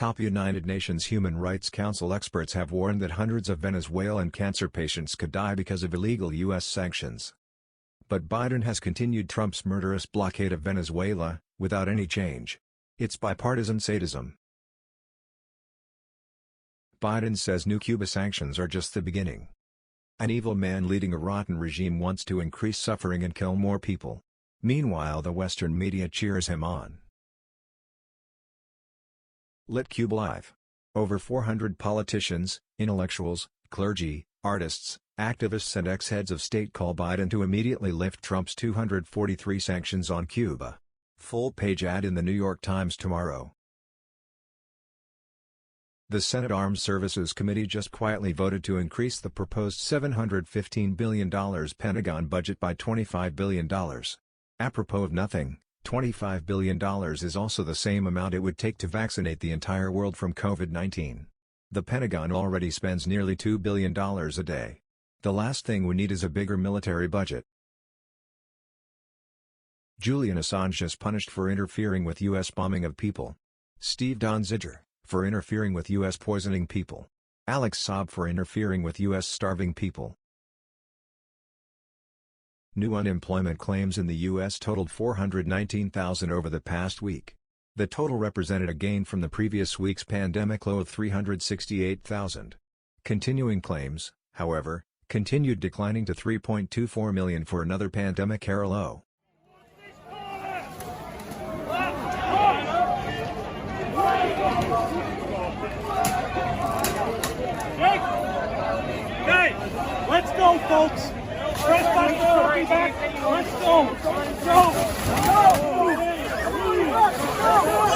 Top United Nations Human Rights Council experts have warned that hundreds of Venezuelan cancer patients could die because of illegal U.S. sanctions. But Biden has continued Trump's murderous blockade of Venezuela, without any change. It's bipartisan sadism. Biden says new Cuba sanctions are just the beginning. An evil man leading a rotten regime wants to increase suffering and kill more people. Meanwhile, the Western media cheers him on. Let Cuba live. Over 400 politicians, intellectuals, clergy, artists, activists and ex-heads of state call Biden to immediately lift Trump's 243 sanctions on Cuba. Full-page ad in the New York Times tomorrow. The Senate Armed Services Committee just quietly voted to increase the proposed $715 billion Pentagon budget by $25 billion. Apropos of nothing, $25 billion is also the same amount it would take to vaccinate the entire world from COVID-19. The Pentagon already spends nearly $2 billion a day. The last thing we need is a bigger military budget. Julian Assange is punished for interfering with U.S. bombing of people. Steve Donziger, for interfering with U.S. poisoning people. Alex Saab for interfering with U.S. starving people. New unemployment claims in the U.S. totaled 419,000 over the past week. The total represented a gain from the previous week's pandemic low of 368,000. Continuing claims, however, continued declining to 3.24 million for another pandemic-era low. Hey, let's go, folks. Press back, back. Let's go. Go. Go.